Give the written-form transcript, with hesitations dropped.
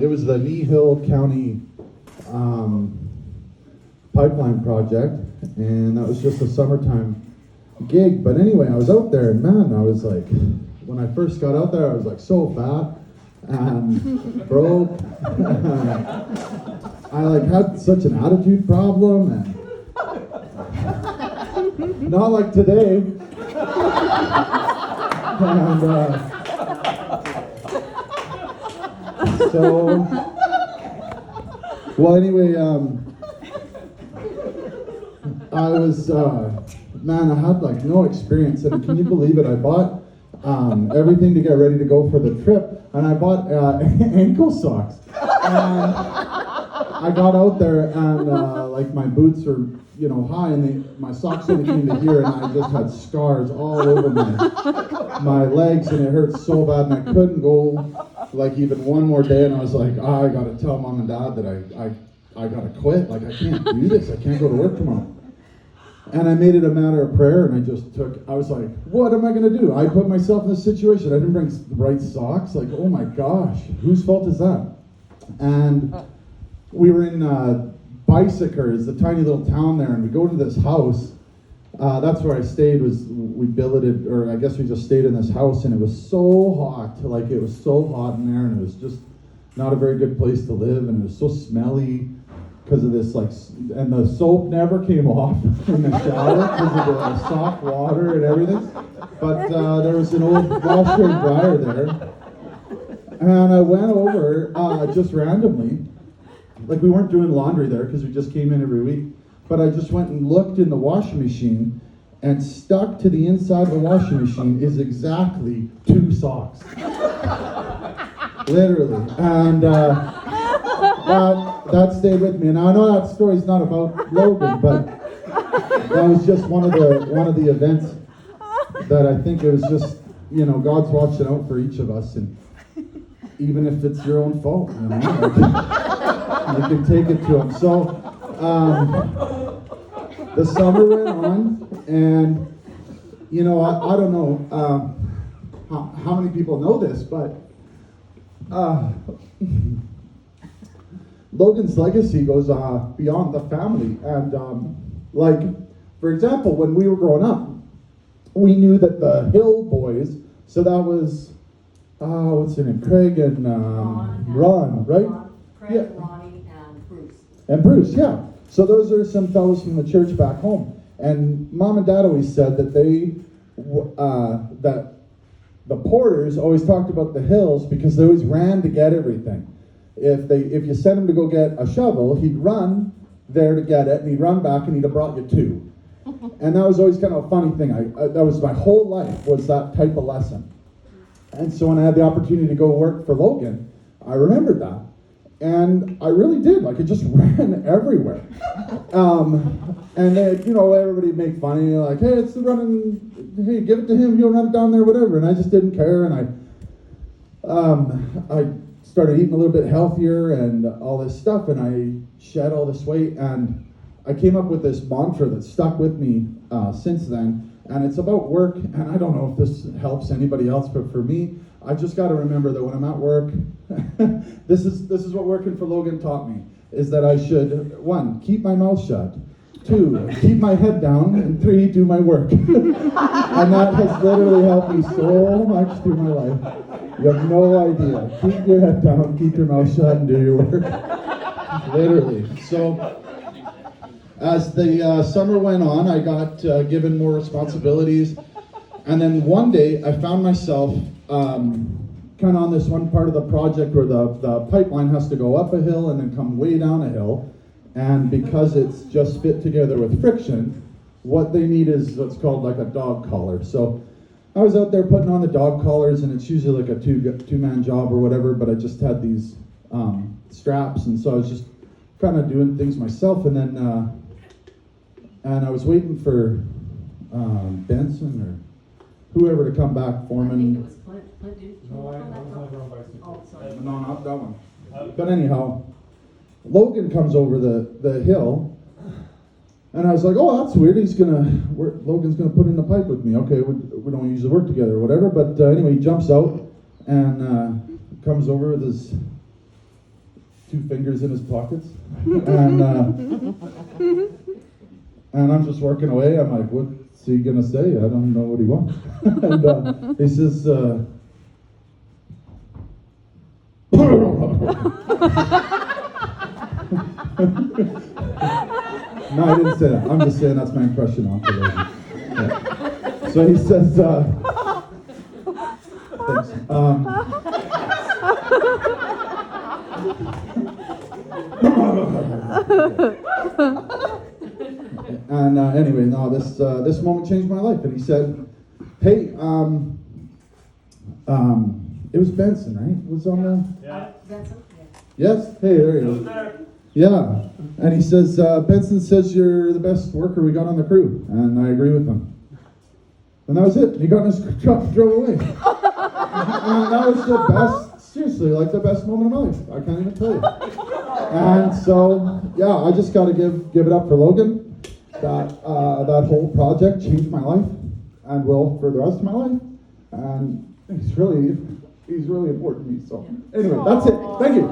It was the Hill County pipeline project, and that was just a summertime gig. But anyway, I was out there, and man, I was like, when I first got out there, I was like so fat and broke. I like had such an attitude problem, and not like today. And well, anyway, I was, man, I had like no experience, and can you believe it? I bought everything to get ready to go for the trip, and I bought ankle socks. And I got out there, and like my boots are, you know, high, and my socks only came to here, and I just had scars all over my legs, and it hurt so bad, and I couldn't go like even one more day, and I was like, I gotta tell mom and dad that I gotta quit. Like, I can't do this. I can't go to work tomorrow. And I made it a matter of prayer, and I was like, what am I gonna do? I put myself in this situation. I didn't bring the right socks. Like, oh my gosh, whose fault is that? And we were in Bicycers, the tiny little town there, and we go to this house. That's where I stayed. We billeted, or I guess we just stayed in this house, and it was so hot. Like, it was so hot in there, and it was just not a very good place to live, and it was so smelly because of this, like, and the soap never came off in the shower because of the soft water and everything. But there was an old washer and dryer there, and I went over just randomly. Like, we weren't doing laundry there because we just came in every week. But I just went and looked in the washing machine, and stuck to the inside of the washing machine is exactly 2 socks. Literally. And that stayed with me. And I know that story's not about Logan, but that was just one of the events that I think it was just, you know, God's watching out for each of us, and even if it's your own fault, you know, you can take it to Him. So the summer went on, and you know, I don't know how many people know this, but Logan's legacy goes beyond the family. And like, for example, when we were growing up, we knew that the Hill boys, so that was what's their name, Craig and Ron, right? Craig, Ronnie, and Bruce. And Bruce, yeah. So those are some fellows from the church back home. And Mom and Dad always said that that the Porters always talked about the Hills because they always ran to get everything. If you sent him to go get a shovel, he'd run there to get it, and he'd run back, and he'd have brought you 2. And that was always kind of a funny thing. That was my whole life, was that type of lesson. And so when I had the opportunity to go work for Logan, I remembered that. And I really did. Like, it just ran everywhere. And then, you know, everybody would make fun of you, like, hey, it's the running, hey, give it to him, he'll run it down there, whatever. And I just didn't care, and I started eating a little bit healthier and all this stuff, and I shed all this weight, and I came up with this mantra that stuck with me since then, and it's about work. And I don't know if this helps anybody else, but for me, I just got to remember that when I'm at work, this is what working for Logan taught me, is that I should, 1, keep my mouth shut, 2, keep my head down, and 3, do my work. And that has literally helped me so much through my life. You have no idea. Keep your head down, keep your mouth shut, and do your work. Literally. So, as the summer went on, I got given more responsibilities. And then one day, I found myself kind of on this one part of the project where the pipeline has to go up a hill and then come way down a hill. And because it's just fit together with friction, what they need is what's called like a dog collar. So I was out there putting on the dog collars, and it's usually like a two-man job or whatever, but I just had these straps, and so I was just kind of doing things myself. And then and I was waiting for Benson or whoever to come back, I Foreman. think it was Clint. Clint, No, I was never on bicycle. Oh, sorry. No, not that one. But anyhow, Logan comes over the hill, and I was like, oh, that's weird. Logan's gonna put in the pipe with me. Okay, we don't usually work together or whatever. But anyway, he jumps out and comes over with his 2 fingers in his pockets, and I'm just working away. I'm like, what's he gonna say? I don't know what he wants. And he says, no, I didn't say that. I'm just saying that's my impression of it. Yeah. So he says, thanks. And anyway, no, this moment changed my life. And he said, "Hey, it was Benson, right? Was on the Yeah. Vincent, yeah. yes. Hey, there he is. Yeah." And he says, "Benson says you're the best worker we got on the crew," and I agree with him. And that was it. He got in his truck and drove away. And that was the best, seriously, like the best moment of my life. I can't even tell you. And so, yeah, I just got to give it up for Logan. That whole project changed my life, and will for the rest of my life. And he's really important to me. So, anyway, that's it. Thank you.